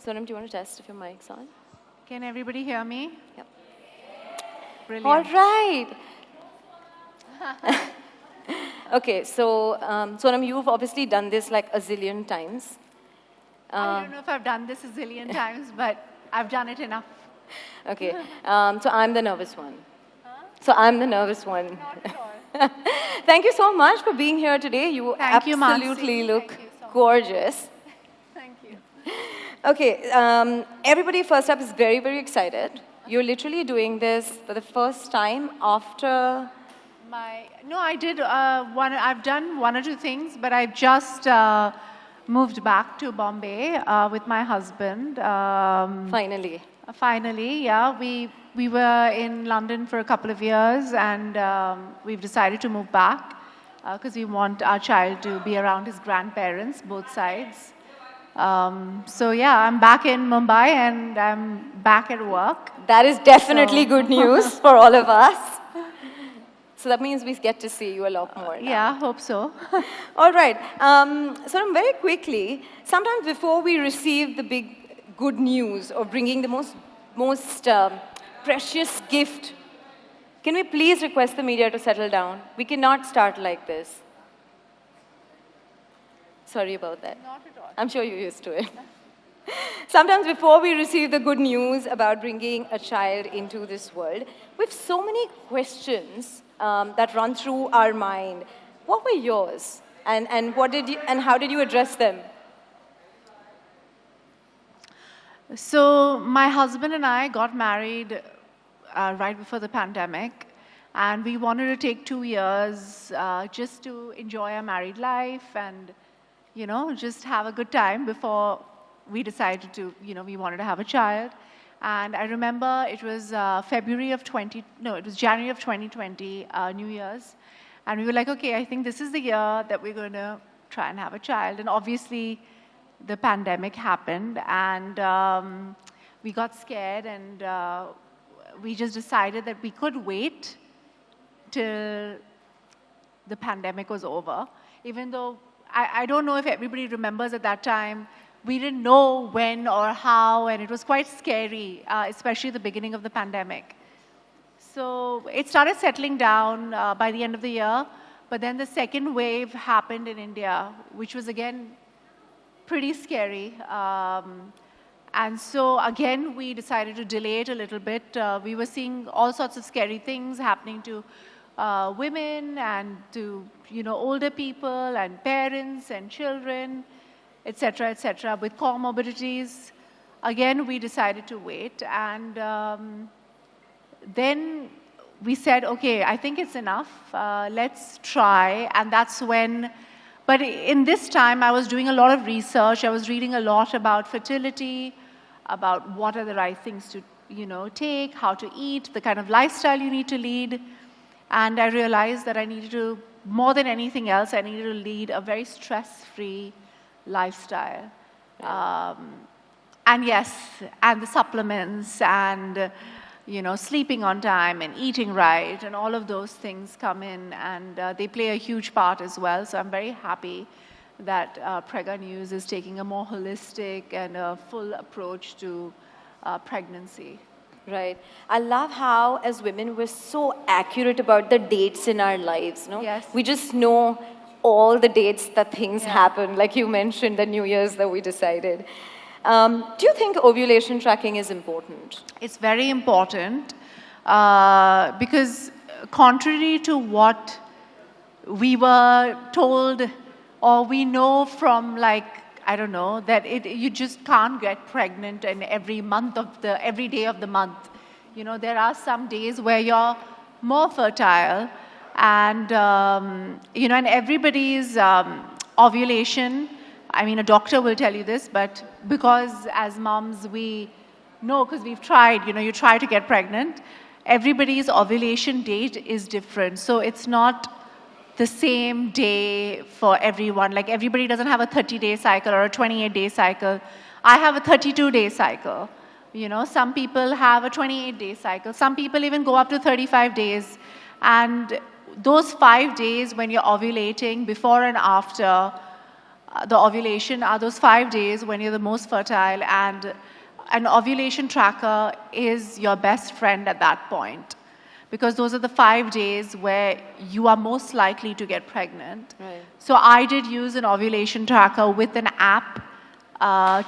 Sonam, do you want to test if your mic's on? Can everybody hear me? Yep. Brilliant. All right. Okay, so Sonam, you've obviously done this like a zillion times. I don't know if I've done this a zillion times, but I've done it enough. Okay, so I'm the nervous one. So I'm the nervous one. Not at all. Thank you so much for being here today. You Thank you, absolutely Mansi. look Thank you so much. gorgeous. Thank you. Okay, everybody first up is very, very excited. You're literally doing this for the first time after... No, I did I've done one or two things, but I've just moved back to Bombay with my husband. Finally. Finally, yeah. We were in London for a couple of years, and we've decided to move back because we want our child to be around his grandparents, both sides. So yeah, I'm back in Mumbai and I'm back at work. That is definitely good news for all of us. So that means we get to see you a lot more now. Yeah, hope so. All right. So very quickly, sometimes before we receive the big good news or bringing the most precious gift, can we please request the media to settle down? We cannot start like this. Sorry about that. Not at all. I'm sure you're used to it. Sometimes before we receive the good news about bringing a child into this world, we have so many questions that run through our mind. What were yours? And how did you address them? So my husband and I got married right before the pandemic, and we wanted to take 2 years just to enjoy our married life and, you know, just have a good time before we decided to, you know, we wanted to have a child. And I remember it was January of 2020, New Year's. And we were like, okay, I think this is the year that we're going to try and have a child. And obviously, the pandemic happened, and we got scared, and we just decided that we could wait till the pandemic was over. Even though, I don't know if everybody remembers at that time, we didn't know when or how, and it was quite scary, especially the beginning of the pandemic. So it started settling down by the end of the year, but then the second wave happened in India, which was again pretty scary. And so again, we decided to delay it a little bit. We were seeing all sorts of scary things happening to women and to, you know, older people and parents and children, etc., with comorbidities. Again, we decided to wait, and then we said, okay, I think it's enough. Let's try, and that's when. But in this time, I was doing a lot of research. I was reading a lot about fertility, about what are the right things to, you know, take, how to eat, the kind of lifestyle you need to lead. And I realized that I needed to, more than anything else, I needed to lead a very stress-free lifestyle. And yes, and the supplements and, you know, sleeping on time and eating right and all of those things come in, and they play a huge part as well. So I'm very happy that Prega News is taking a more holistic and a full approach to pregnancy. Right. I love how, as women, we're so accurate about the dates in our lives. No? Yes. We just know all the dates that things happen, like you mentioned, the New Year's that we decided. Do you think ovulation tracking is important? It's very important because contrary to what we were told or we know from, like, I don't know, that you just can't get pregnant in every day of the month. You know, there are some days where you're more fertile, and you know, and everybody's ovulation, I mean, a doctor will tell you this, but because as moms we know, because we've tried, you know, you try to get pregnant, everybody's ovulation date is different. So it's not the same day for everyone. Like, everybody doesn't have a 30-day cycle or a 28-day cycle. I have a 32-day cycle. You know, some people have a 28-day cycle. Some people even go up to 35 days. And those 5 days when you're ovulating, before and after, the ovulation are those 5 days when you're the most fertile, and an ovulation tracker is your best friend at that point. Because those are the 5 days where you are most likely to get pregnant. Right. So I did use an ovulation tracker with an app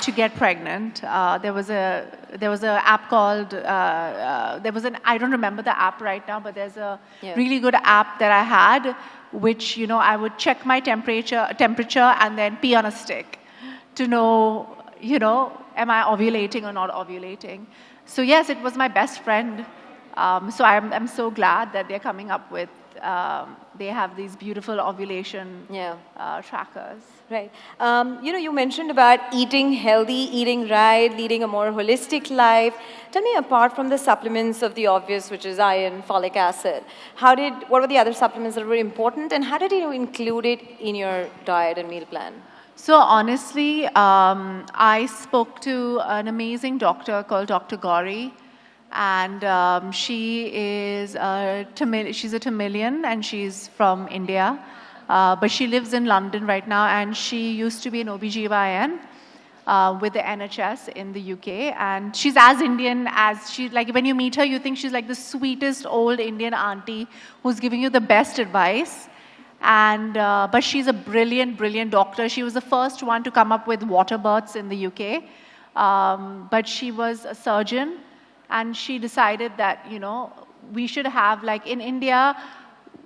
to get pregnant. There was a app called I don't remember the app right now, but there's a really good app that I had, which I would check my temperature and then pee on a stick to know am I ovulating or not ovulating. So yes, it was my best friend. So I'm so glad that they're coming up with, they have these beautiful ovulation trackers. Right. You mentioned about eating healthy, eating right, leading a more holistic life. Tell me, apart from the supplements of the obvious, which is iron, folic acid, what were the other supplements that were important, and how did you include it in your diet and meal plan? So honestly, I spoke to an amazing doctor called Dr. Gauri. And she is she's a Tamilian, and she's from India, but she lives in London right now, and she used to be an OBGYN with the NHS in the UK, and she's as Indian as when you meet her, you think she's like the sweetest old Indian auntie who's giving you the best advice. And but she's a brilliant doctor. She was the first one to come up with water births in the UK, but she was a surgeon. And she decided that, we should have, in India,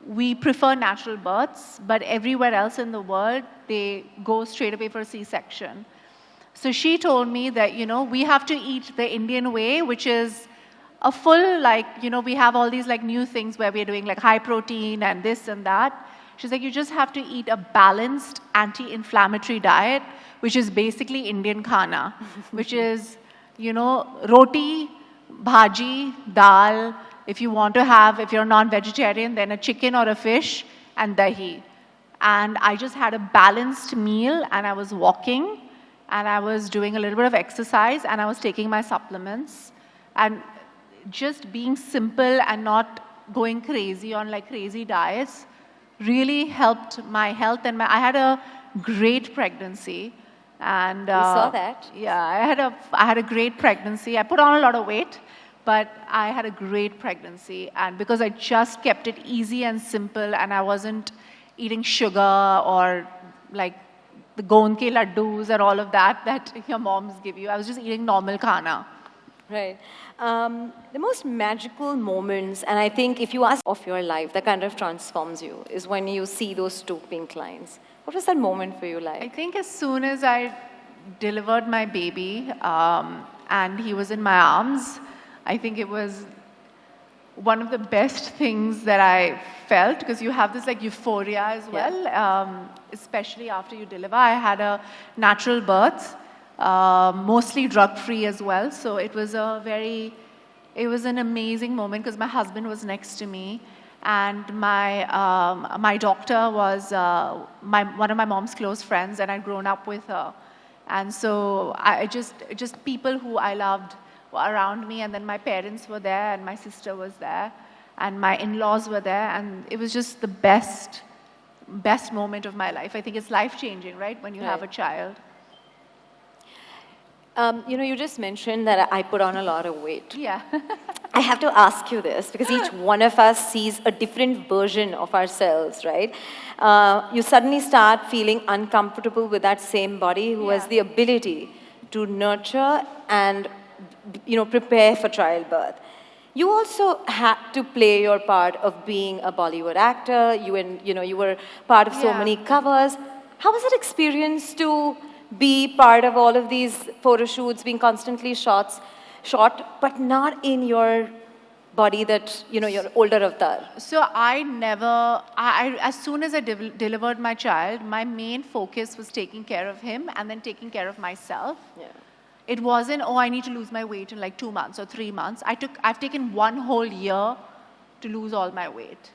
we prefer natural births, but everywhere else in the world, they go straight away for a C-section. So she told me that, we have to eat the Indian way, which is a full, we have all these, new things where we're doing, high protein and this and that. She's like, you just have to eat a balanced anti-inflammatory diet, which is basically Indian khana, which is, roti, bhaji, dal, if you're non-vegetarian, then a chicken or a fish, and dahi. And I just had a balanced meal, and I was walking, and I was doing a little bit of exercise, and I was taking my supplements. And just being simple and not going crazy on crazy diets really helped my health. And I had a great pregnancy. And we saw that. Yeah, I had a great pregnancy. I put on a lot of weight, but I had a great pregnancy. And because I just kept it easy and simple, and I wasn't eating sugar or the gond ke laddus and all of that your moms give you. I was just eating normal khana. Right. The most magical moments, and I think if you ask of your life, that kind of transforms you, is when you see those 2 pink lines. What was that moment for you like? I think as soon as I delivered my baby and he was in my arms, I think it was one of the best things that I felt, because you have this euphoria as well, especially after you deliver. I had a natural birth, mostly drug-free as well. So it was an amazing moment because my husband was next to me. And my doctor was one of my mom's close friends, and I'd grown up with her. And so I just people who I loved were around me, and then my parents were there, and my sister was there, and my in-laws were there, and it was just the best moment of my life. I think it's life-changing, right, when you have a child. You just mentioned that I put on a lot of weight. Yeah. I have to ask you this, because each one of us sees a different version of ourselves, right? You suddenly start feeling uncomfortable with that same body who has the ability to nurture and, prepare for childbirth. You also had to play your part of being a Bollywood actor. You were part of so many covers. How was that experience to be part of all of these photo shoots, being constantly shot, but not in your body that, your older avatar? So as soon as I delivered my child, my main focus was taking care of him and then taking care of myself. Yeah. It wasn't, I need to lose my weight in 2 months or 3 months. I've taken 1 whole year to lose all my weight.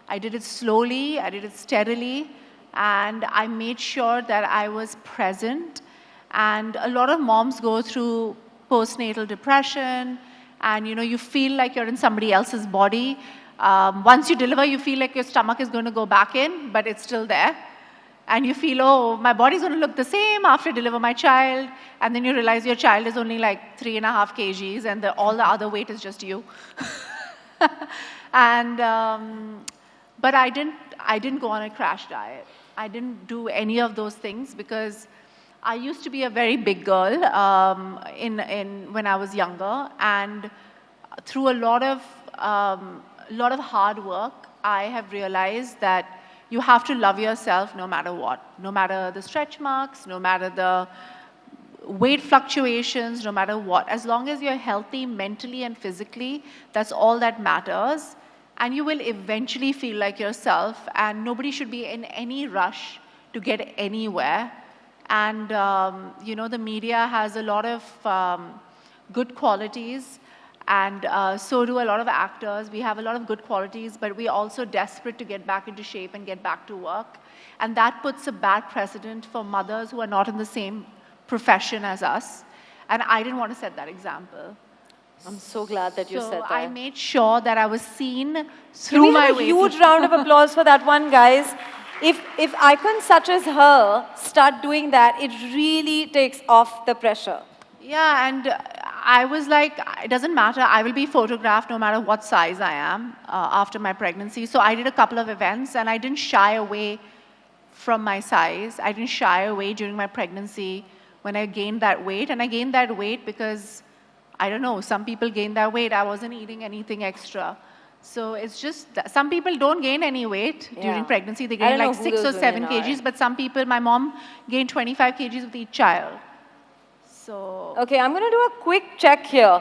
I did it slowly, I did it steadily, and I made sure that I was present. And a lot of moms go through postnatal depression, and you feel like you're in somebody else's body. Once you deliver, you feel like your stomach is going to go back in, but it's still there. And you feel, oh, my body's going to look the same after I deliver my child. And then you realize your child is only like 3.5 kgs and all the other weight is just you. And, but I didn't go on a crash diet. I didn't do any of those things because I used to be a very big girl when I was younger. And through a lot of hard work, I have realized that you have to love yourself no matter what, no matter the stretch marks, no matter the weight fluctuations, no matter what. As long as you're healthy mentally and physically, that's all that matters. And you will eventually feel like yourself, and nobody should be in any rush to get anywhere. And, you know, the media has a lot of good qualities. And so do a lot of actors. We have a lot of good qualities, but we're also desperate to get back into shape and get back to work. And that puts a bad precedent for mothers who are not in the same profession as us. And I didn't want to set that example. I'm so glad that you said that. So I made sure that I was seen Can through we my have a weight. huge round of applause for that one, guys? If icons such as her start doing that, it really takes off the pressure. Yeah, and I was like, it doesn't matter. I will be photographed no matter what size I am after my pregnancy. So I did a couple of events, and I didn't shy away from my size. I didn't shy away during my pregnancy when I gained that weight. And I gained that weight because, I don't know, some people gain that weight. I wasn't eating anything extra. So it's just that some people don't gain any weight during pregnancy. They gain like 6 or 7 kgs. But some people, my mom gained 25 kgs with each child. So, okay, I'm going to do a quick check here.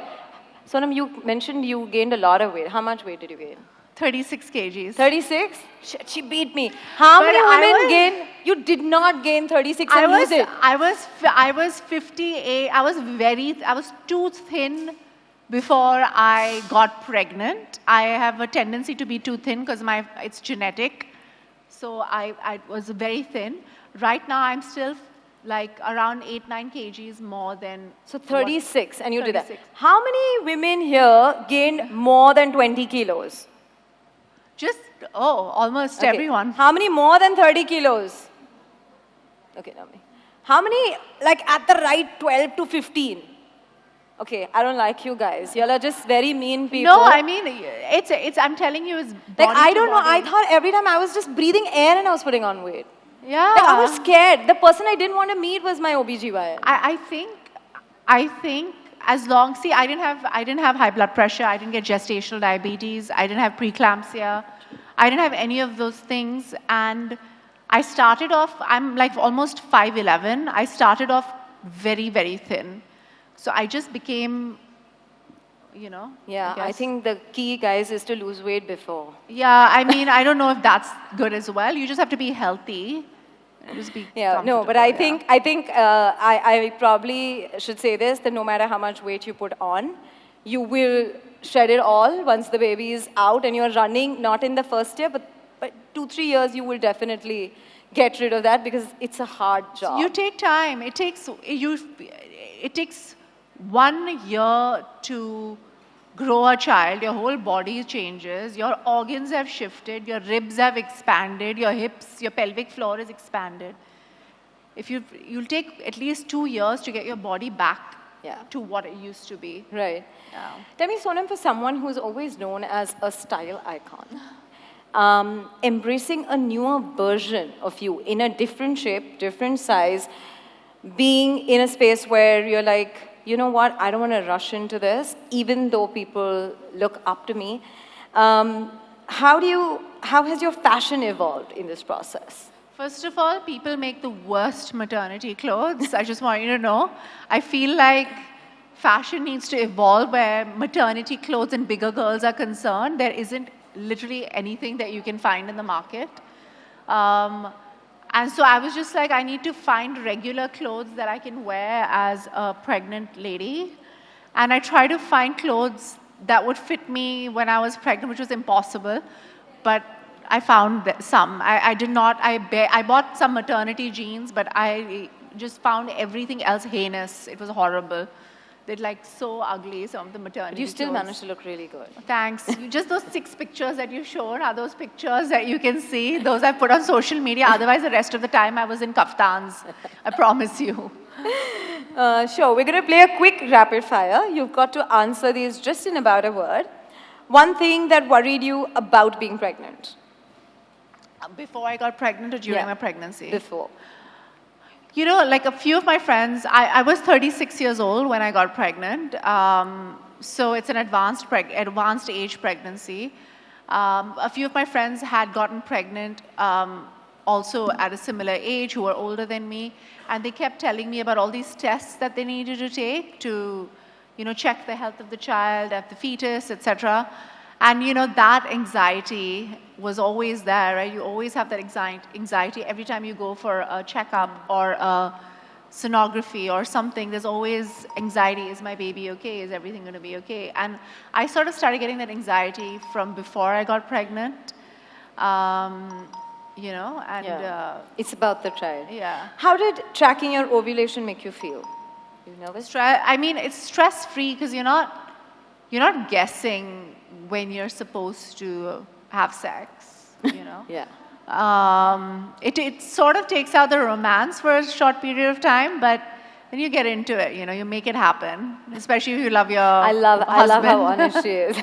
Sonam, you mentioned you gained a lot of weight. How much weight did you gain? 36 kgs. 36? She beat me. How many women gain? You did not gain 36 and lose it. I was 58. I was too thin before I got pregnant. I have a tendency to be too thin because it's genetic. So I was very thin. Right now I'm still like around 8-9 kgs more than... So 36 and you 36. did that. How many women here gained more than 20 kilos? Just, almost everyone. How many more than 30 kilos? Okay, tell me. How many, like at the right 12 to 15? Okay, I don't like you guys. Y'all are just very mean people. No, I mean, I'm telling you, it's body like, I don't to know. body. I thought every time I was just breathing air and I was putting on weight. Yeah. Like, I was scared. The person I didn't want to meet was my OBGYN. I think as long, see, I didn't have high blood pressure. I didn't get gestational diabetes. I didn't have preeclampsia. I didn't have any of those things. And I started off, I'm like almost 5'11". I started off very, very thin. So I just became, you know. Yeah, I think the key, guys, is to lose weight before. Yeah, I mean, I don't know if that's good as well. You just have to be healthy. Just be no, but I think I probably should say this, that no matter how much weight you put on, you shed it all once the baby is out and you're running, not in the first year, but 2-3 years you will definitely get rid of that because it's a hard job. You take time. It takes 1 year to grow a child. Your whole body changes. Your organs have shifted. Your ribs have expanded. Your hips, your pelvic floor is expanded. You'll take at least 2 years to get your body back to what it used to be. Right. Yeah. Tell me, Sonam, for someone who's always known as a style icon, embracing a newer version of you in a different shape, different size, being in a space where you're like, you know what, I don't want to rush into this, even though people look up to me. How has your fashion evolved in this process? First of all, people make the worst maternity clothes. I just want you to know. I feel like fashion needs to evolve where maternity clothes and bigger girls are concerned. There isn't literally anything that you can find in the market. And so I was just like, I need to find regular clothes that I can wear as a pregnant lady. And I tried to find clothes that would fit me when I was pregnant, which was impossible. But I found some. I bought some maternity jeans, but I just found everything else heinous. It was horrible. they're like so ugly, some of the maternity You still clothes. managed to look really good. Thanks. Just those 6 pictures that you showed are those pictures that you can see. Those I put on social media. Otherwise, the rest of the time I was in kaftans. I promise you. Sure, we're going to play a quick rapid fire. You've got to answer these just in about a word. One thing that worried you about being pregnant? Before I got pregnant or during my pregnancy? Before. You know, like a few of my friends, I was 36 years old when I got pregnant. So it's an advanced age pregnancy. A few of my friends had gotten pregnant also at a similar age who were older than me. And they kept telling me about all these tests that they needed to take to, you know, check the health of the child, of the fetus, etc. And, you know, that anxiety was always there, right? You always have that anxiety every time you go for a checkup or a sonography or something. There's always anxiety. Is my baby okay? Is everything going to be okay? And I sort of started getting that anxiety from before I got pregnant. You know, and it's about the child. Yeah. How did tracking your ovulation make you feel? You nervous? I mean, it's stress-free because you're not guessing when you're supposed to have sex, you know? Yeah. It sort of takes out the romance for a short period of time, but then you get into it, you know, you make it happen, especially if you love your husband. I love how honest she is.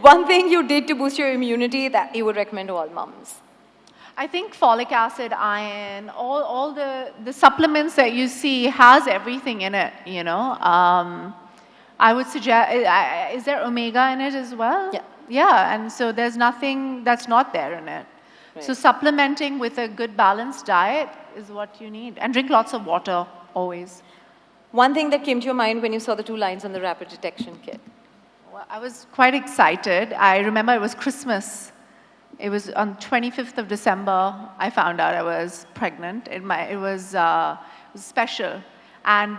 One thing you did to boost your immunity that you would recommend to all moms? I think folic acid, iron, all the supplements that you see has everything in it, you know. I would suggest, is there omega in it as well? Yeah. Yeah, and so there's nothing that's not there in it. Right. So supplementing with a good balanced diet is what you need. And drink lots of water, always. One thing that came to your mind when you saw the 2 lines on the rapid detection kit? Well, I was quite excited. I remember it was Christmas. It was on 25th of December, I found out I was pregnant. It was special. And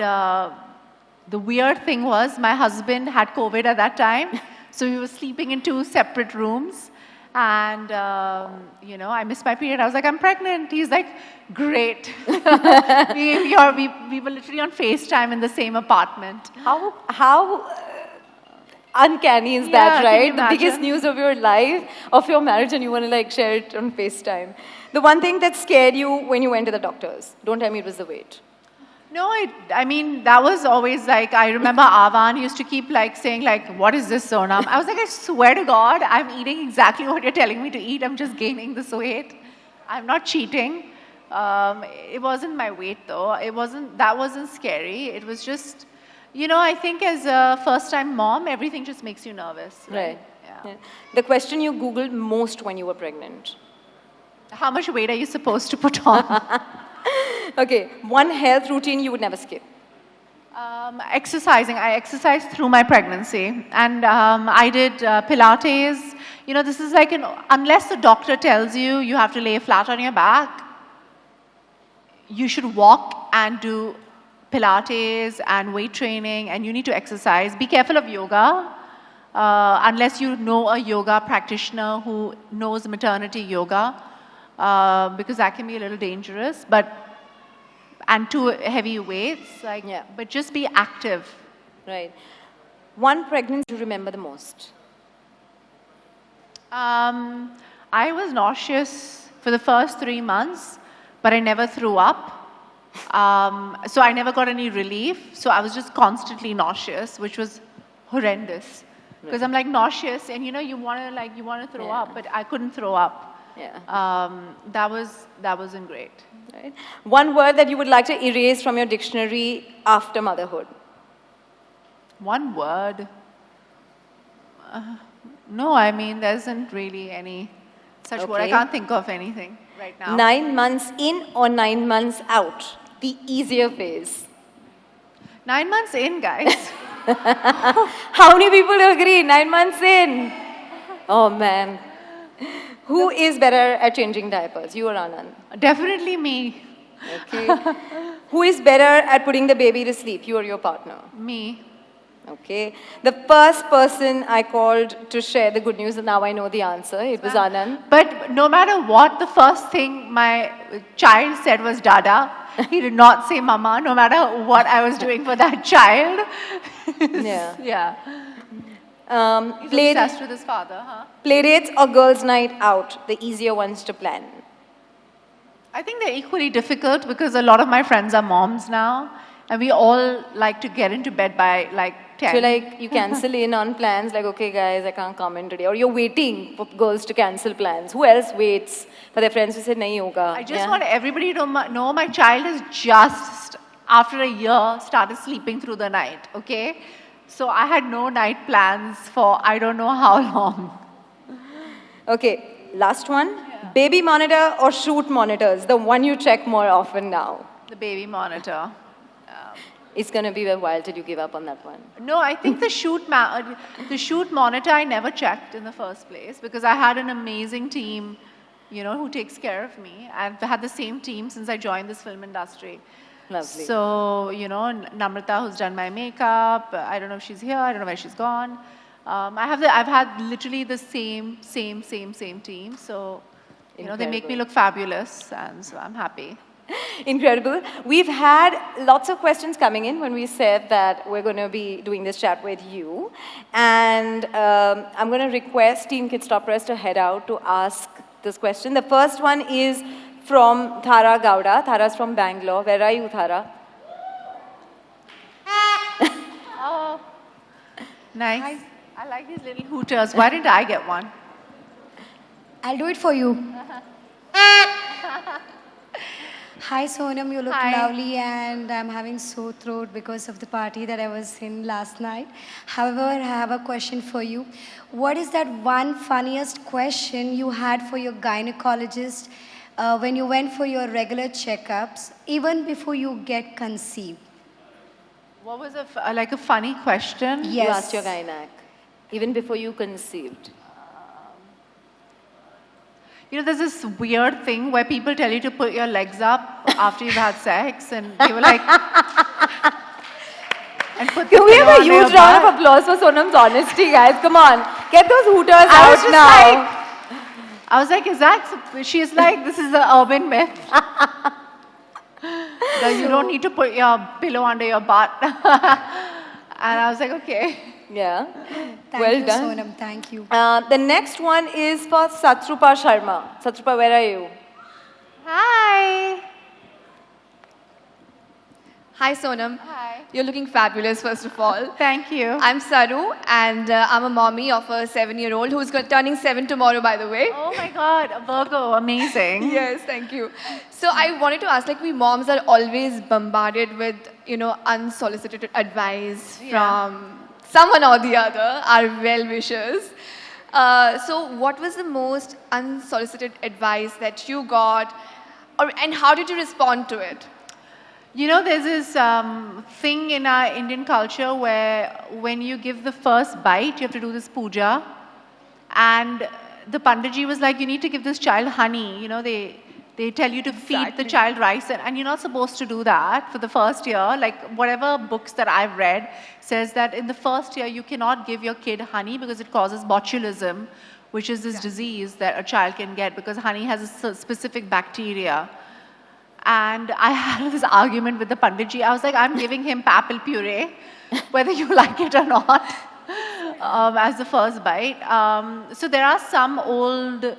the weird thing was my husband had COVID at that time. So we were sleeping in 2 separate rooms. And, you know, I missed my period. I was like, I'm pregnant. He's like, great. we were literally on FaceTime in the same apartment. How uncanny is that, right? The biggest news of your life, of your marriage, and you want to like share it on FaceTime. The one thing that scared you when you went to the doctors, don't tell me it was the weight. No, I mean, that was always like, I remember Avan used to keep like saying like, what is this, Sonam? I was like, I swear to God, I'm eating exactly what you're telling me to eat. I'm just gaining this weight. I'm not cheating. It wasn't my weight though. That wasn't scary. It was just, you know, I think as a first-time mom, everything just makes you nervous. Right. Yeah. The question you Googled most when you were pregnant? How much weight are you supposed to put on? Okay, one health routine you would never skip? Exercising. I exercised through my pregnancy. And I did Pilates. You know, this is like, unless the doctor tells you you have to lay flat on your back, you should walk and do Pilates and weight training, and you need to exercise. Be careful of yoga, unless you know a yoga practitioner who knows maternity yoga, because that can be a little dangerous. And too heavy weights, but just be active. Right. One pregnancy you remember the most? I was nauseous for the first 3 months, but I never threw up. So I never got any relief. So I was just constantly nauseous, which was horrendous. Because I'm like nauseous, and you know, you want to throw up, but I couldn't throw up. Yeah. That wasn't great. Right. One word that you would like to erase from your dictionary after motherhood? One word? No, I mean, there isn't really any such word. I can't think of anything right now. 9 months in or 9 months out? The easier phase. 9 months in, guys. How many people agree? 9 months in. Oh, man. Who is better at changing diapers, you or Anand? Definitely me. Okay. Who is better at putting the baby to sleep, you or your partner? Me. Okay. The first person I called to share the good news, and now I know the answer, it was Anand. But no matter what, the first thing my child said was Dada. He did not say mama, no matter what I was doing for that child. Yeah. Yeah. He's Play, obsessed with his father, huh? play dates or girls' night out, the easier ones to plan. I think they're equally difficult because a lot of my friends are moms now, and we all like to get into bed by like 10. So like you cancel in on plans like, okay guys, I can't come in today. Or you're waiting for girls to cancel plans. Who else waits for their friends to say, nahi hoga? I just want everybody to know my child has just, after a year, started sleeping through the night, okay? So I had no night plans for I don't know how long. Okay, last one. Baby monitor or shoot monitors? The one you check more often now. The baby monitor. It's going to be a while till you give up on that one. No, I think the shoot monitor I never checked in the first place because I had an amazing team, you know, who takes care of me. I've had the same team since I joined this film industry. Lovely. So, you know, Namrata, who's done my makeup, I don't know if she's here, I don't know where she's gone. I've had literally the same team. So, you know, they make me look fabulous, and so I'm happy. Incredible. We've had lots of questions coming in when we said that we're going to be doing this chat with you. And I'm going to request Team Kid Stop Press to head out to ask this question. The first one is from Thara Gowda. Thara's from Bangalore. Where are you, Thara? Oh, nice. Hi. I like these little hooters. Why didn't I get one? I'll do it for you. Hi Sonam, you look lovely and I'm having sore throat because of the party that I was in last night. However, I have a question for you. What is that one funniest question you had for your gynecologist when you went for your regular checkups, even before you get conceived? What was like a funny question? Yes. You asked your gynac, even before you conceived. You know, there's this weird thing where people tell you to put your legs up after you've had sex, and they were like, and put the Can we pillow have a under your huge round butt. of applause for Sonam's honesty, guys? Come on, get those hooters I was out just now. I was like, is that? She's like, this is an urban myth. That you don't need to put your pillow under your butt. And I was like, okay. Yeah. Thank Well you, done. Sonam. Thank you. The next one is for Satrupa Sharma. Satrupa, where are you? Hi. Hi, Sonam. Hi. You're looking fabulous, first of all. Thank you. I'm Saru, and I'm a mommy of a 7-year-old who's turning 7 tomorrow, by the way. Oh my God, a Virgo, amazing. Yes, thank you. So I wanted to ask, like, we moms are always bombarded with, you know, unsolicited advice from someone or the other, our well-wishers. So what was the most unsolicited advice that you got, and how did you respond to it? You know, there's this thing in our Indian culture where when you give the first bite, you have to do this puja. And the Panditji was like, you need to give this child honey. You know, they tell you to feed the child rice. And you're not supposed to do that for the first year. Like, whatever books that I've read says that in the first year, you cannot give your kid honey because it causes botulism, which is this disease that a child can get because honey has a specific bacteria. And I had this argument with the Panditji. I was like, I'm giving him papal puree, whether you like it or not, as the first bite. So there are some old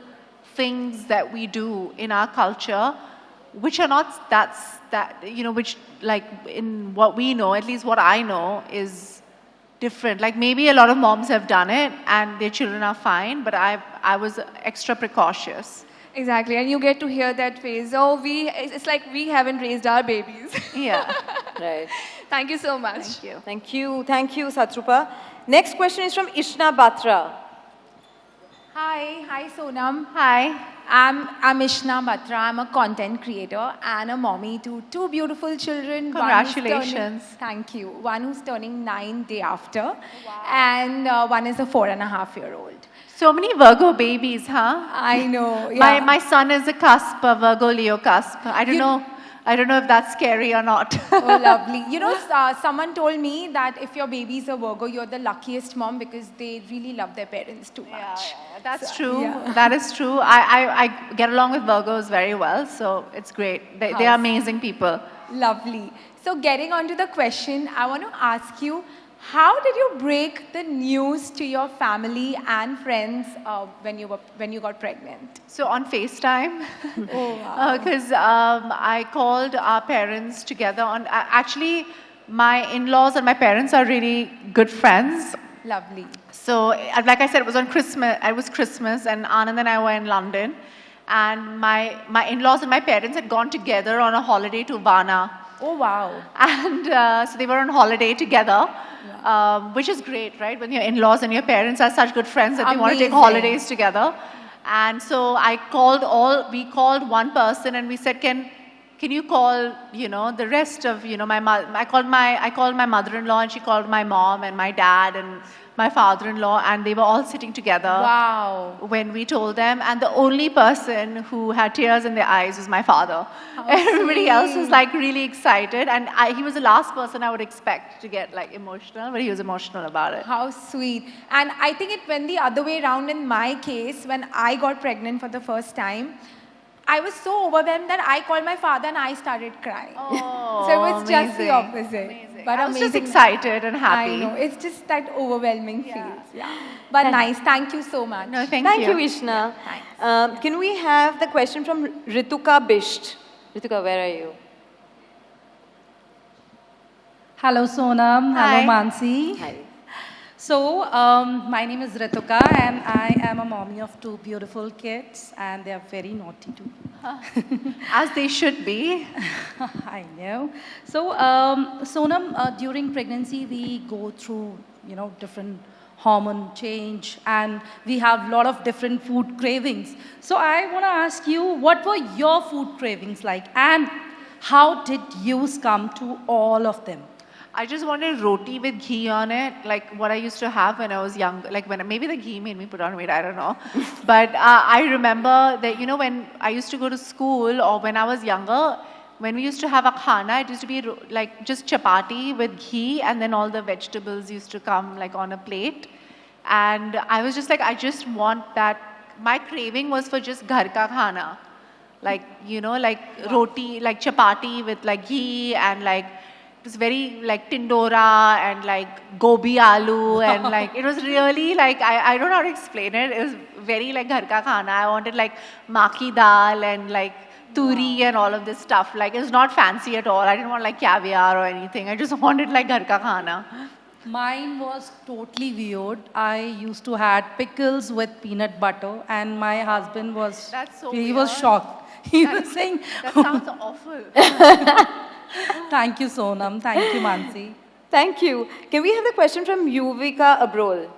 things that we do in our culture which are not which like in what we know, at least what I know, is different. Like maybe a lot of moms have done it and their children are fine, but I was extra precautious. Exactly, and you get to hear that phrase, oh, it's like we haven't raised our babies. Yeah. Right. Thank you so much. Thank you. Thank you. Thank you, Satrupa. Next question is from Ishna Batra. Hi Sonam. Hi. I'm Ishna Batra. I'm a content creator and a mommy to 2 beautiful children. Congratulations. Thank you. One who's turning 9 day after, and one is a 4.5-year-old. So many Virgo babies, huh? I know. Yeah. My son is a cusp, a Virgo Leo cusp. I don't know. I don't know if that's scary or not. Oh, lovely. You know, someone told me that if your baby's a Virgo, you're the luckiest mom because they really love their parents too much. That's true. yeah. That is true. I get along with Virgos very well, so it's great. They are amazing people. Lovely. So getting on to the question, I want to ask you, how did you break the news to your family and friends when you got pregnant? So on FaceTime, Oh, wow. because I called our parents together on. Actually, my in-laws and my parents are really good friends. Lovely. So, like I said, it was on Christmas. It was Christmas, and Anand and I were in London, and my in-laws and my parents had gone together on a holiday to Varna, Oh, wow. and so they were on holiday together, which is great, right? When your in-laws and your parents are such good friends that they want to take Amazing. holidays together. And so we called one person, and we said, can you call, the rest of, I called my mother-in-law, and she called my mom and my dad and my father-in-law, and they were all sitting together. Wow. When we told them, and the only person who had tears in their eyes was my father. Everybody else was like really excited, and he was the last person I would expect to get like emotional, but he was emotional about it. How sweet. And I think it went the other way around in my case when I got pregnant for the first time. I was so overwhelmed that I called my father and I started crying. Oh, So it was just the amazing. opposite. Amazing. But I was just amazing. excited and happy. I know. It's just that overwhelming feels. Yeah. But nice. Thank you so much. No, thank Thank you. you, Ishna. Thanks. Can we have the question from Rituka Bisht? Rituka, where are you? Hello Sonam, Hi. hello Mansi. Hi. So, my name is Rituka and I am a mommy of two beautiful kids and they are very naughty too. As they should be. I know. So, Sonam, during pregnancy we go through, different hormone change and we have a lot of different food cravings. So, I want to ask you, what were your food cravings like and how did you succumb to all of them? I just wanted roti with ghee on it, like what I used to have when I was young. Like maybe the ghee made me put on weight, I don't know. But I remember that, when I used to go to school or when I was younger, when we used to have a khana, it used to be like just chapati with ghee and then all the vegetables used to come like on a plate. And I was just like, I just want that. My craving was for just ghar ka khana. Like, roti, like chapati with like ghee and like, it was very like tindora and like gobi aloo and like it was really like I don't know how to explain it. It was very like ghar ka khana. I wanted like maki dal and like turi and all of this stuff. Like it was not fancy at all. I didn't want like caviar or anything. I just wanted like ghar ka khana. Mine was totally weird. I used to had pickles with peanut butter and my husband was, That's so he was weird. shocked. He was saying, That sounds awful. thank you Sonam, thank you Mansi. Thank you. Can we have the question from Yuvika Abrol?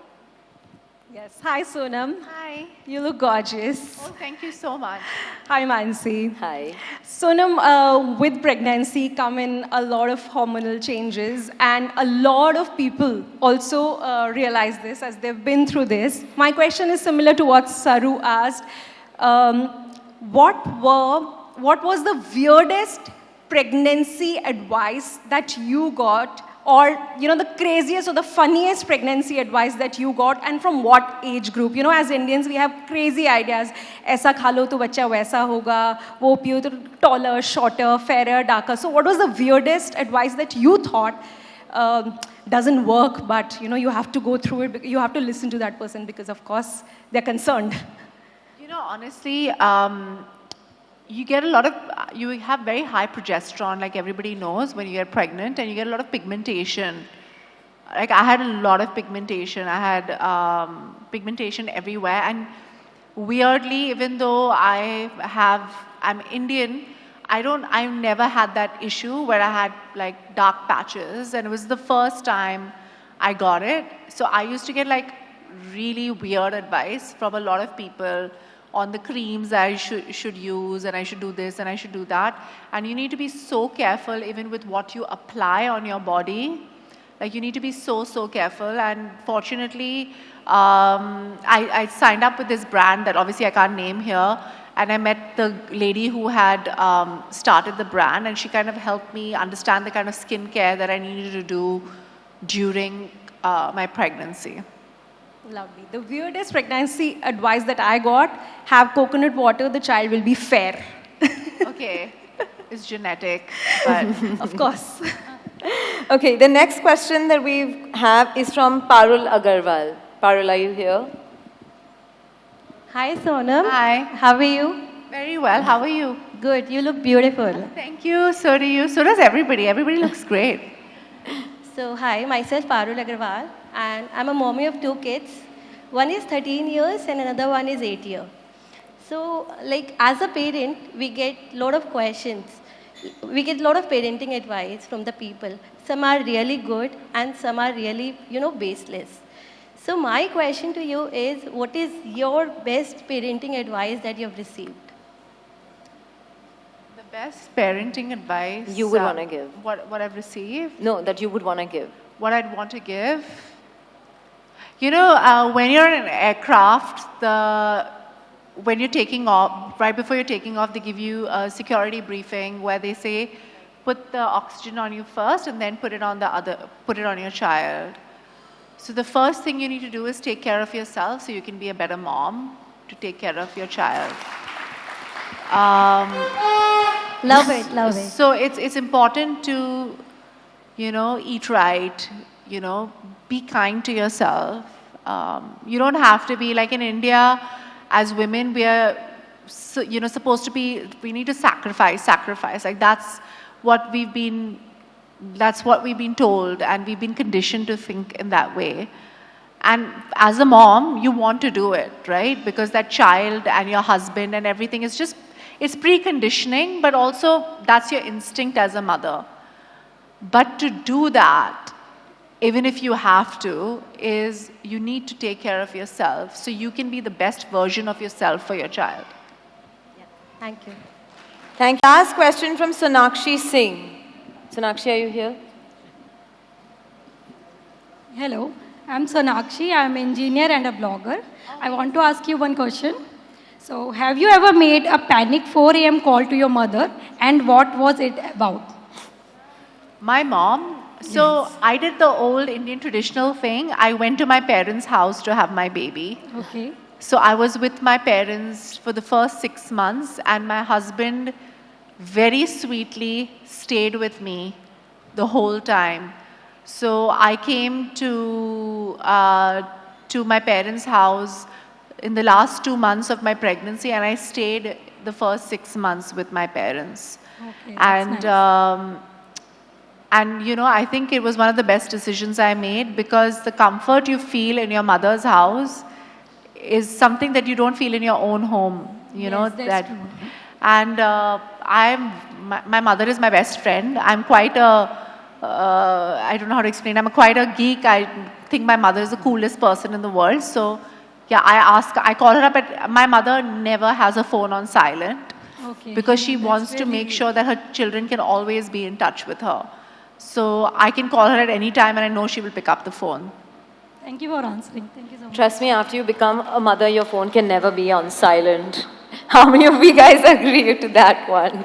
Yes. Hi, Sonam. Hi. You look gorgeous. Oh, thank you so much. Hi, Mansi. Hi. Sonam, with pregnancy come in a lot of hormonal changes, and a lot of people also realize this as they've been through this. My question is similar to what Saru asked. What was the weirdest pregnancy advice that you got, or the craziest or the funniest pregnancy advice that you got, and from what age group? As Indians we have crazy ideas. Aisa kha lo to bacha waisa hoga, wo piyo to taller, shorter, fairer, darker. So what was the weirdest advice that you thought doesn't work, but you have to go through it, you have to listen to that person because of course they're concerned? Honestly, you have very high progesterone, like everybody knows, when you get pregnant, and you get a lot of pigmentation. Like I had a lot of pigmentation. I had pigmentation everywhere, and weirdly, even though I'm Indian, I've never had that issue where I had like dark patches, and it was the first time I got it. So I used to get like really weird advice from a lot of people on the creams I should use, and I should do this and I should do that. And you need to be so careful even with what you apply on your body. Like you need to be so careful. And fortunately, I signed up with this brand that obviously I can't name here. and I met the lady who had started the brand, and she kind of helped me understand the kind of skincare that I needed to do during my pregnancy. Lovely. The weirdest pregnancy advice that I got, have coconut water, the child will be fair. Okay, it's genetic, but Of course. Okay, the next question that we have is from Parul Agarwal. Parul, are you here? Hi Sonam. Hi. How are you? very well. How are you? Good. You look beautiful. Thank you. So do you. So does everybody. Everybody looks great. So hi, myself Parul Agarwal, and I'm a mommy of 2 kids. One is 13 years and another one is 8 years. So like as a parent, we get a lot of questions. We get a lot of parenting advice from the people. Some are really good and some are really, baseless. So my question to you is, what is your best parenting advice that you've received? The best parenting advice You would wanna give. What I've received. No, that you would want to give. What I'd want to give. When you're in an aircraft, when you're taking off, right before you're taking off, they give you a security briefing where they say, put the oxygen on you first and then put it on your child. So the first thing you need to do is take care of yourself so you can be a better mom to take care of your child. Love it, love it. So it's important to, eat right, be kind to yourself. You don't have to be like in India, as women, we are, supposed to be, we need to sacrifice. Like that's what we've been told, and we've been conditioned to think in that way. And as a mom, you want to do it, right? Because that child and your husband and everything is just, it's preconditioning, but also that's your instinct as a mother. But to do that, even if you have to, is you need to take care of yourself so you can be the best version of yourself for your child. Thank you. Thank you. Last question from Sonakshi Singh. Sonakshi, are you here? Hello, I'm Sonakshi. I'm an engineer and a blogger. I want to ask you one question. So, have you ever made a panic 4 a.m. call to your mother, and what was it about? My mom, so I did the old Indian traditional thing. I went to my parents' house to have my baby. Okay. So I was with my parents for the first 6 months, and my husband very sweetly stayed with me the whole time. So I came to my parents' house in the last 2 months of my pregnancy, and I stayed the first 6 months with my parents. Okay, that's And I think it was one of the best decisions I made, because the comfort you feel in your mother's house is something that you don't feel in your own home. That's true. And my mother is my best friend. I'm quite I don't know how to explain. I'm quite a geek. I think my mother is the coolest person in the world. So, yeah, I call her up. My mother never has a phone on silent, Okay. because she That's wants to really make good. sure that her children can always be in touch with her. So I can call her at any time, and I know she will pick up the phone. Thank you for answering. Thank you so much. Trust me, after you become a mother, your phone can never be on silent. How many of you guys agree to that one?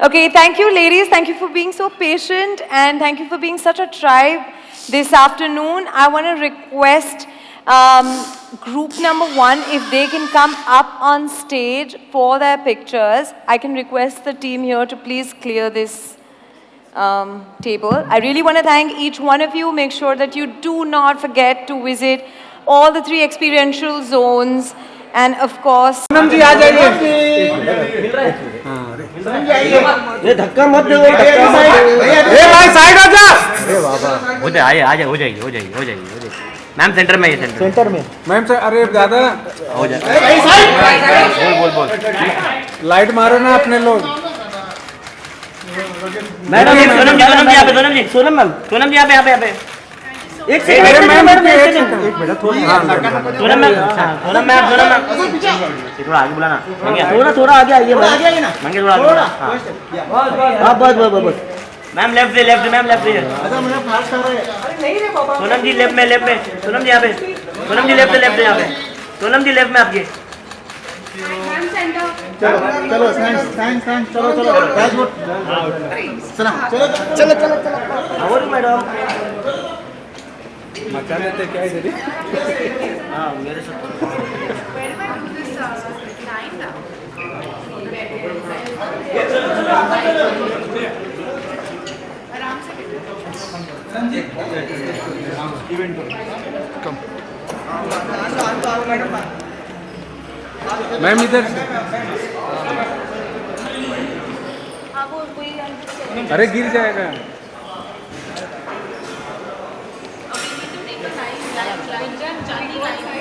Okay, thank you, ladies. Thank you for being so patient, and thank you for being such a tribe this afternoon. I want to request group number 1, if they can come up on stage for their pictures. I can request the team here to please clear this table. I really want to thank each one of you. Make sure that you do not forget to visit all the 3 experiential zones, and of course, ये धक्का मत दो, धक्का मत दो। ए भाई side हो जा। अरे बाबा। हो जाए, आ जाए, हो जाएगी। मैम सेंटर में, सेंटर में। मैम से अरे दादा हो जाए। बोल। लाइट मारो ना अपने लोग। मैडम सोनम जी यहाँ पे, सोनम जी यहाँ पे। एक सेकंड मैम, एक मिनट सोनम मैम थोड़ा आगे बुलाना। थोड़ा आगे आइए ना। मंगे थोड़ा आगे। हाँ बस। मैम लेफ्ट से मैम लेफ्ट से। सोनम जी लेफ्ट में। सोनम जी यहाँ पे। सोनम जी लेफ्ट से यहाँ पे। सोनम जी लेफ्ट में आपके। चलो थैंक्स चलो कैच गुड चलो और मैडम मचा देते क्या इधर हाँ मेरे साथ मैम इधर से। अरे गिर जाएगा Gunjan, Jani,